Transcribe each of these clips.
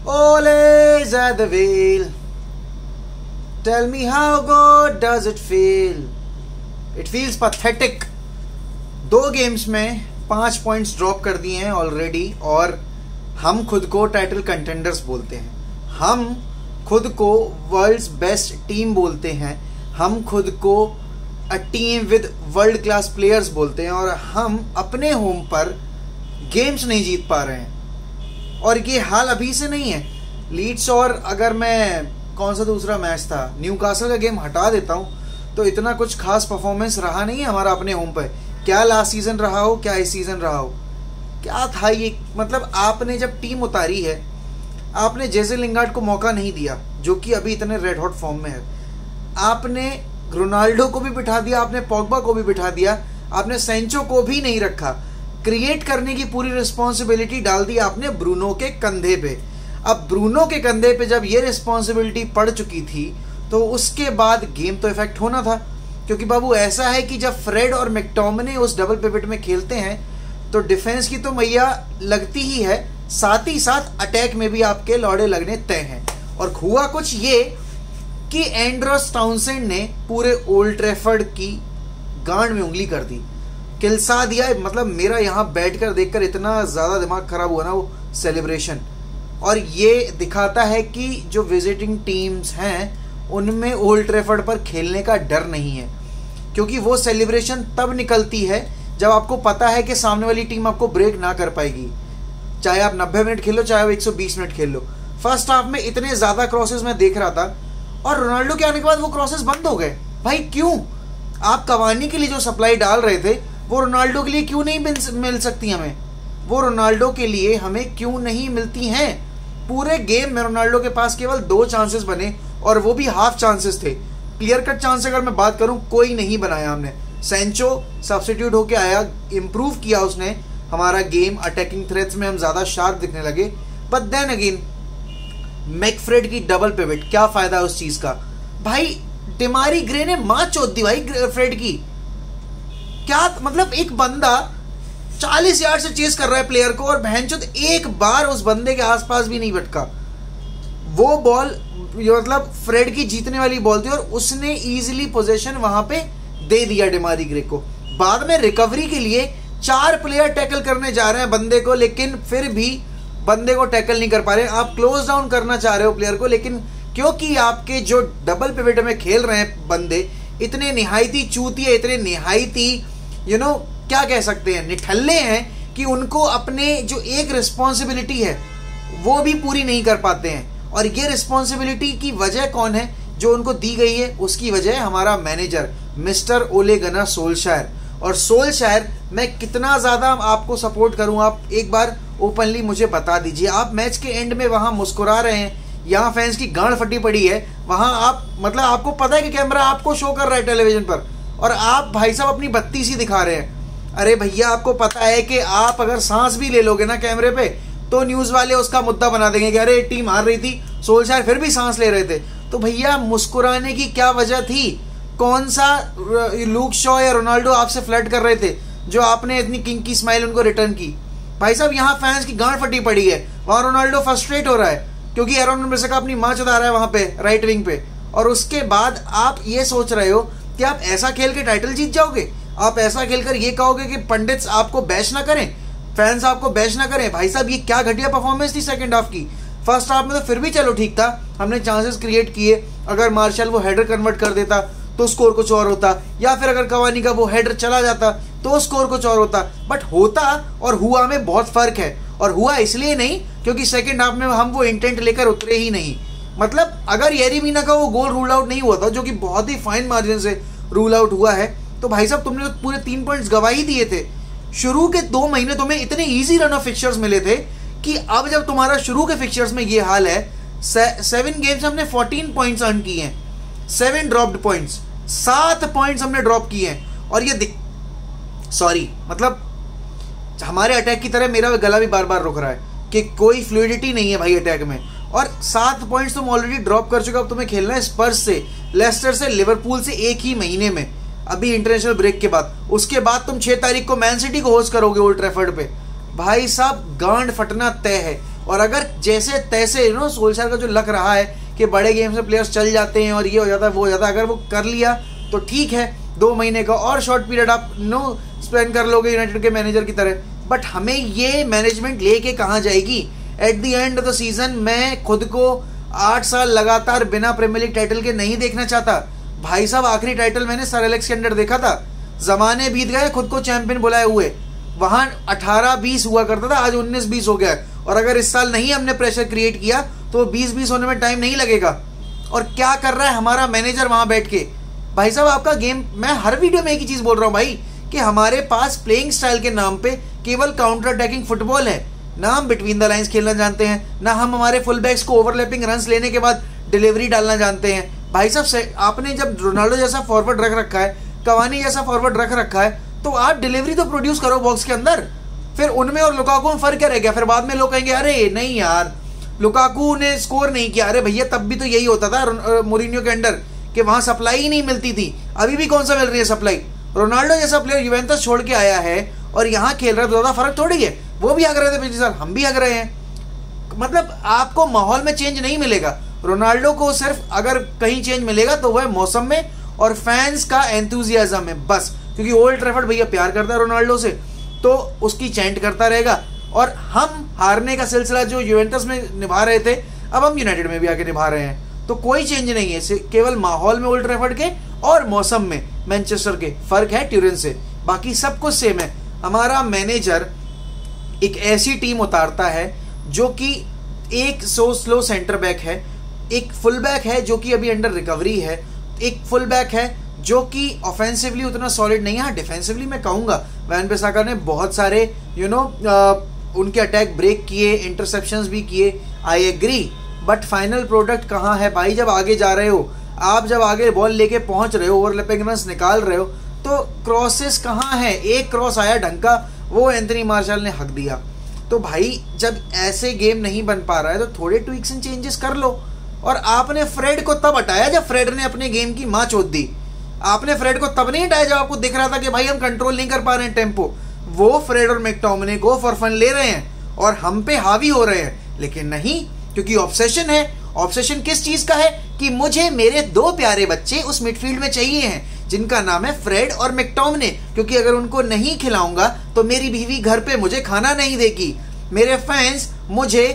Ole's at the wheel. Tell me how good does it feel? It feels pathetic. 2 games में 5 points drop कर दिए हैं already और हम खुद को टाइटल कंटेंडर्स बोलते हैं, हम खुद को वर्ल्ड्स बेस्ट टीम बोलते हैं, हम खुद को a team with world class players बोलते हैं और हम अपने होम पर गेम्स नहीं जीत पा रहे हैं। और ये हाल अभी से नहीं है। लीड्स और अगर मैं कौन सा दूसरा मैच था न्यूकासल का गेम हटा देता हूँ तो इतना कुछ खास परफॉर्मेंस रहा नहीं है हमारा अपने होम पर। क्या लास्ट सीजन रहा हो, क्या इस सीजन रहा हो, क्या था ये। मतलब आपने जब टीम उतारी है, आपने जेसे लिंगार्ड को मौका नहीं दिया जो कि अभी इतने रेड हॉट फॉर्म में है। आपने रोनाल्डो को भी बिठा दिया, आपने पॉग्बा को भी बिठा दिया, आपने सेंचो को भी नहीं रखा। क्रिएट करने की पूरी रिस्पॉन्सिबिलिटी डाल दी आपने ब्रूनो के कंधे पे। अब ब्रूनो के कंधे पे जब ये रिस्पॉन्सिबिलिटी पड़ चुकी थी तो उसके बाद गेम तो इफेक्ट होना था, क्योंकि बाबू ऐसा है कि जब फ्रेड और मैकटोमिने उस डबल पिवट में खेलते हैं तो डिफेंस की तो मैया लगती ही है, साथ ही साथ अटैक में भी आपके लौड़े लगने तय हैं। और हुआ कुछ ये कि एंड्रोस टाउनसेंड ने पूरे ओल्ड ट्रैफर्ड की गांड में उंगली कर दी, किलसा दिया। मतलब मेरा यहाँ बैठकर देखकर इतना ज़्यादा दिमाग खराब हुआ ना वो सेलिब्रेशन। और ये दिखाता है कि जो विजिटिंग टीम्स हैं उनमें ओल्ड ट्रैफर्ड पर खेलने का डर नहीं है, क्योंकि वो सेलिब्रेशन तब निकलती है जब आपको पता है कि सामने वाली टीम आपको ब्रेक ना कर पाएगी, चाहे आप 90 मिनट खेलो चाहे आप 120 मिनट खेल लो। फर्स्ट हाफ में इतने ज़्यादा क्रॉसेस मैं देख रहा था और रोनाल्डो के आने के बाद वो क्रॉसेस बंद हो गए। भाई क्यों? आप कवानी के लिए जो सप्लाई डाल रहे थे वो रोनाल्डो के लिए क्यों नहीं मिल सकती हमें? वो रोनाल्डो के लिए हमें क्यों नहीं मिलती हैं? पूरे गेम में रोनाल्डो के पास केवल 2 चांसेस बने और वो भी हाफ चांसेस थे। क्लियर कट चांस अगर मैं बात करूं कोई नहीं बनाया हमने। सेंचो सब्स्टिट्यूट होके आया, इंप्रूव किया उसने हमारा गेम, अटैकिंग थ्रेट्स में हम ज़्यादा शार्प दिखने लगे। बट देन अगेन मैकफ्रेड की डबल पिवट, क्या फ़ायदा उस चीज़ का? भाई डेमारी ग्रे ने माँ चोद दी भाई फ्रेड की। क्या मतलब एक बंदा 40 यार्ड से चेस कर रहा है प्लेयर को और बहनचोद एक बार उस बंदे के आसपास भी नहीं भटका। वो बॉल मतलब फ्रेड की जीतने वाली बॉल थी और उसने इजीली पोजीशन वहां पे दे दिया डेमारी ग्रे को। बाद में रिकवरी के लिए 4 प्लेयर टैकल करने जा रहे हैं बंदे को, लेकिन फिर भी बंदे को टैकल नहीं कर पा रहे। आप क्लोज डाउन करना चाह रहे हो प्लेयर को, लेकिन क्योंकि आपके जो डबल पिवट में खेल रहे हैं बंदे इतने निहायती चूतिए, इतने निहायती क्या कह सकते हैं, निठल्ले हैं कि उनको अपने जो एक रिस्पॉन्सिबिलिटी है वो भी पूरी नहीं कर पाते हैं। और ये रिस्पॉन्सिबिलिटी की वजह कौन है जो उनको दी गई है? उसकी वजह है हमारा मैनेजर मिस्टर ओले गनर सोल्शायर। और सोल्शायर मैं कितना ज़्यादा आपको सपोर्ट करूं, आप एक बार ओपनली मुझे बता दीजिए। आप मैच के एंड में वहां मुस्कुरा रहे हैं, यहाँ फैंस की गांड फटी पड़ी है, वहां आप मतलब आपको पता है कि कैमरा आपको शो कर रहा है टेलीविजन पर और आप भाई साहब अपनी बत्ती सी दिखा रहे हैं। अरे भैया आपको पता है कि आप अगर सांस भी ले लोगे ना कैमरे पे तो न्यूज़ वाले उसका मुद्दा बना देंगे कि अरे टीम हार रही थी, सोल्शायर फिर भी सांस ले रहे थे। तो भैया मुस्कुराने की क्या वजह थी? कौन सा लूक शॉ या रोनाल्डो आपसे फ्लर्ट कर रहे थे जो आपने इतनी किंग की स्माइल उनको रिटर्न की? भाई साहब यहाँ फैंस की गांड फटी पड़ी है, वहाँ रोनाल्डो फ्रस्ट्रेट हो रहा है क्योंकि एरोन वैन-बिसाका अपनी माँ चुदा रहा है वहाँ पे राइट विंग पे। और उसके बाद आप ये सोच रहे हो कि आप ऐसा खेल के टाइटल जीत जाओगे? आप ऐसा खेलकर ये कहोगे कि पंडित्स आपको बैश ना करें, फैंस आपको बैश ना करें? भाई साहब ये क्या घटिया परफॉर्मेंस थी सेकंड हाफ की। फर्स्ट हाफ में तो फिर भी चलो ठीक था, हमने चांसेस क्रिएट किए, अगर मार्शल वो हेडर कन्वर्ट कर देता तो स्कोर कुछ और होता, या फिर अगर कवानी का वो हेडर चला जाता तो स्कोर कुछ और होता। बट होता और हुआ में बहुत फर्क है। और हुआ इसलिए नहीं क्योंकि सेकंड हाफ में हम वो इंटेंट लेकर उतरे ही नहीं। मतलब अगर येरी मीना का वो गोल रूल आउट नहीं हुआ था, जो कि बहुत ही फाइन मार्जिन से रूल आउट हुआ है, तो भाई साहब तुमने पूरे 3 पॉइंट्स गवा ही दिए थे। शुरू के 2 महीने तुम्हें इतने इजी रन ऑफ फिक्चर्स मिले थे कि अब जब तुम्हारा शुरू के फिक्चर्स में ये हाल है, 7 गेम्स हमने 14 पॉइंट्स अर्न किए हैं, 7 ड्रॉप्ड पॉइंट्स, 7 पॉइंट्स हमने ड्रॉप किए हैं। और ये मतलब हमारे अटैक की तरह मेरा गला भी बार बार रुक रहा है कि कोई फ्लूइडिटी नहीं है भाई अटैक में। और 7 पॉइंट्स तुम ऑलरेडी ड्रॉप कर चुके हो। अब तुम्हें खेलना है स्पर्स से, लेस्टर से, लिवरपूल से एक ही महीने में, अभी इंटरनेशनल ब्रेक के बाद। उसके बाद तुम 6 तारीख को मैन सिटी को होस्ट करोगे ओल्ड ट्रैफर्ड पे। भाई साहब गांड फटना तय है। और अगर जैसे तैसे सोल्जर का जो लक रहा है कि बड़े गेम से प्लेयर्स चल जाते हैं और ये हो जाता है वो हो जाता है, अगर वो कर लिया तो ठीक है, 2 महीने का और शॉर्ट पीरियड आप स्पेंड कर लोगे यूनाइटेड के मैनेजर की तरह। बट हमें ये मैनेजमेंट लेके कहाँ जाएगी? At the end of the season मैं खुद को 8 साल लगातार बिना प्रीमियर लीग टाइटल के नहीं देखना चाहता। भाई साहब, आखिरी टाइटल मैंने सर एलेक्स के अंडर देखा था। जमाने बीत गए खुद को चैंपियन बुलाए हुए, वहां 18-20 हुआ करता था, आज 19-20 हो गया है। और अगर इस साल नहीं हमने प्रेशर क्रिएट किया तो 20-20 होने में टाइम नहीं लगेगा। और क्या कर रहा है हमारा मैनेजर वहां बैठ के? भाई साहब, आपका गेम, मैं हर वीडियो में एक ही चीज बोल रहा हूं भाई, कि हमारे पास प्लेइंग स्टाइल के नाम पे केवल काउंटर अटैकिंग फुटबॉल है। ना हम बिटवीन द लाइंस खेलना जानते हैं, ना हम हमारे फुल बैक्स को ओवरलैपिंग रन्स लेने के बाद डिलीवरी डालना जानते हैं। भाई साहब, आपने जब रोनाल्डो जैसा फॉरवर्ड रख रखा है, कवानी जैसा फॉरवर्ड रख रखा है, तो आप डिलीवरी तो प्रोड्यूस करो बॉक्स के अंदर। फिर उनमें और लुकाकू में फर्क क्या रह गया? फिर बाद में लोग कहेंगे अरे नहीं यार, लुकाकू ने स्कोर नहीं किया। अरे भैया, तब भी तो यही होता था मोरिनियो के अंडर, कि वहां सप्लाई ही नहीं मिलती थी। अभी भी कौन सा मिल रही है सप्लाई? रोनाल्डो जैसा प्लेयर यूवेंटस छोड़ के आया है और यहाँ खेल रहा है, तो ज्यादा फर्क थोड़ी है। वो भी हग रहे थे पिछले साल, हम भी हग रहे हैं। मतलब आपको माहौल में चेंज नहीं मिलेगा। रोनाल्डो को सिर्फ अगर कहीं चेंज मिलेगा तो वह मौसम में और फैंस का एंथुजियाज्म में, बस। क्योंकि ओल्ड ट्रैफर्ड भैया प्यार करता है रोनाल्डो से, तो उसकी चैंट करता रहेगा। और हम हारने का सिलसिला जो यूवेंटस में निभा रहे थे, अब हम यूनाइटेड में भी आके निभा रहे हैं। तो कोई चेंज नहीं है, केवल माहौल में ओल्ड ट्रैफर्ड के और मौसम में मैनचेस्टर के फर्क है ट्यूरिन से, बाकी सब कुछ सेम है। हमारा मैनेजर एक ऐसी टीम उतारता है जो कि एक स्लो सेंटर बैक है, एक फुल बैक है जो कि अभी अंडर रिकवरी है, एक फुल बैक है जो कि ऑफेंसिवली उतना सॉलिड नहीं है। हाँ, डिफेंसिवली मैं कहूंगा वैन बिसाका ने बहुत सारे उनके अटैक ब्रेक किए, इंटरसेप्शंस भी किए, I agree. But final product कहाँ है भाई? जब आगे जा रहे हो आप, जब आगे बॉल लेके पहुंच रहे हो, ओवरलैपिंग रन्स निकाल रहे हो, तो क्रॉसेस कहाँ है? एक क्रॉस आया ढंग का, वो एंथनी मार्शल ने हक दिया। तो भाई, जब ऐसे गेम नहीं बन पा रहा है तो थोड़े ट्विक्स एंड चेंजेस कर लो। और आपने फ्रेड को तब हटाया जब फ्रेड ने अपने गेम की मां चोद दी। आपने फ्रेड को तब नहीं हटाया जब आपको दिख रहा था कि भाई हम कंट्रोल नहीं कर पा रहे हैं टेम्पो। वो फ्रेड और मैकटोमिने को फॉर फन ले रहे हैं और हम पे हावी हो रहे हैं, लेकिन नहीं, क्योंकि ऑब्सेशन है। ऑब्सेशन किस चीज का है? कि मुझे मेरे 2 प्यारे बच्चे उस मिडफील्ड में चाहिए हैं, जिनका नाम है फ्रेड और मैकटोमिने, क्योंकि अगर उनको नहीं खिलाऊंगा तो मेरी बीवी घर पे मुझे खाना नहीं देगी। मेरे फैंस मुझे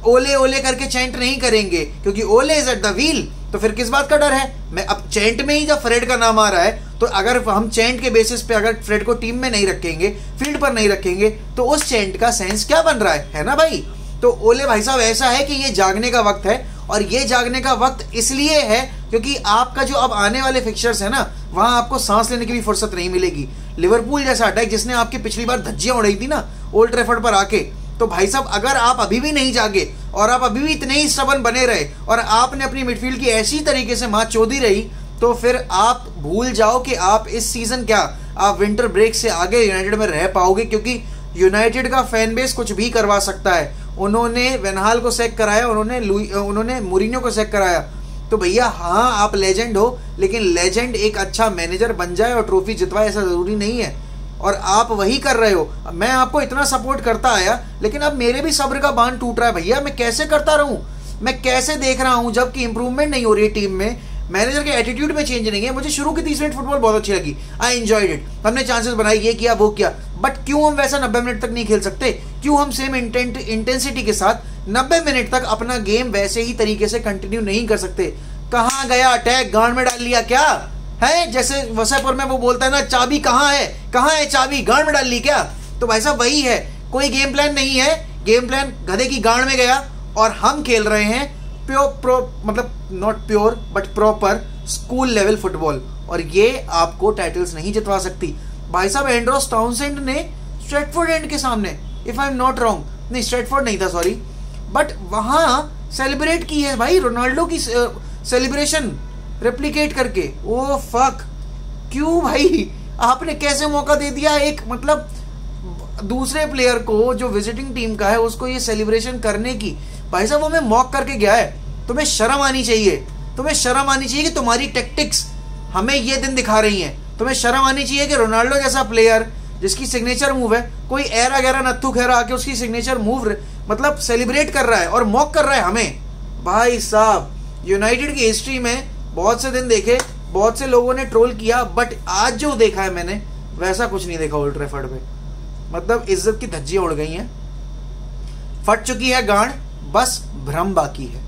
ओले ओले करके चैंट नहीं करेंगे, क्योंकि ओले इज एट द व्हील। तो फिर किस बात का डर है? मैं अब चैंट में ही जब फ्रेड का नाम आ रहा है, तो अगर हम चैंट के बेसिस पे अगर फ्रेड को टीम में नहीं रखेंगे, फील्ड पर नहीं रखेंगे, तो उस चैंट का सेंस क्या बन रहा है ना भाई? तो ओले भाई साहब, ऐसा है कि ये जागने का वक्त है, और ये जागने का वक्त इसलिए है क्योंकि आपका जो अब आने वाले फिक्चर्स है ना, वहां आपको सांस लेने की भी फुर्सत नहीं मिलेगी। लिवरपूल जैसा अटैक जिसने आपकी पिछली बार धज्जियां उड़ाई थी ना ओल्ड ट्रैफर्ड पर आके, तो भाई साहब, अगर आप अभी भी नहीं जागे और आप अभी भी इतने ही स्टबर्न बने रहे और आपने अपनी मिडफील्ड की ऐसी तरीके से मां चोदी रही, तो फिर आप भूल जाओ कि आप इस सीजन क्या, आप विंटर ब्रेक से आगे यूनाइटेड में रह पाओगे। क्योंकि यूनाइटेड का फैन बेस कुछ भी करवा सकता है। उन्होंने वेनहाल को सैक कराया, उन्होंने मूरिन्यो को सैक कराया। तो भैया, हाँ, आप लेजेंड हो, लेकिन लेजेंड एक अच्छा मैनेजर बन जाए और ट्रॉफी जितवाए ऐसा जरूरी नहीं है, और आप वही कर रहे हो। मैं आपको इतना सपोर्ट करता आया, लेकिन अब मेरे भी सब्र का बांध टूट रहा है भैया। मैं कैसे करता रहूं? मैं कैसे देख रहा हूं जबकि इंप्रूवमेंट नहीं हो रही है टीम में, मैनेजर के एटीट्यूड में चेंज नहीं है। मुझे शुरू की 30 मिनट फुटबॉल बहुत अच्छी लगी, आई एंजॉयड इट, हमने चांसेस बनाए, ये किया वो किया, बट क्यों हम वैसा 90 मिनट तक नहीं खेल सकते? क्यों हम सेम इंटेंसिटी के साथ 90 मिनट तक अपना गेम वैसे ही तरीके से कंटिन्यू नहीं कर सकते? कहाँ गया अटैक? गांड में डाल लिया क्या है? जैसे वसैपुर में वो बोलता है ना, चाबी कहाँ है चाबी? गांड में डाल ली क्या? तो भाई साहब, वही है, कोई गेम प्लान नहीं है। गेम प्लान गधे की गांड में गया, और हम खेल रहे हैं मतलब not pure but proper school level football, और ये आपको टाइटल्स नहीं जितवा सकती। भाई साहब, एंड्रोस टाउनसेंड ने स्ट्रेटफोर्ड एंड के सामने, if I am not wrong, नहीं स्ट्रेटफोर्ड नहीं था, सॉरी, बट वहां सेलिब्रेट की है भाई रोनाल्डो की सेलिब्रेशन रेप्लिकेट करके। ओ फक, क्यों भाई? आपने कैसे मौका दे दिया एक मतलब दूसरे प्लेयर को जो विजिटिंग टीम का है उसको ये सेलिब्रेशन करने की? भाई साहब, वो मैं मॉक करके गया है। तुम्हें शर्म आनी चाहिए, तुम्हें शर्म आनी चाहिए कि तुम्हारी टैक्टिक्स हमें ये दिन दिखा रही हैं। तुम्हें शर्म आनी चाहिए कि रोनाल्डो जैसा प्लेयर जिसकी सिग्नेचर मूव है, कोई एरा गैरा नत्थु खेरा आके उसकी सिग्नेचर मूव मतलब सेलिब्रेट कर रहा है और मॉक कर रहा है हमें। भाई साहब, यूनाइटेड की हिस्ट्री में बहुत से दिन देखे, बहुत से लोगों ने ट्रोल किया, बट आज जो देखा है मैंने वैसा कुछ नहीं देखा ओल्ड ट्रैफर्ड पे। मतलब इज्जत की धज्जियां उड़ गई हैं, फट चुकी है गांड, बस भ्रम बाकी है।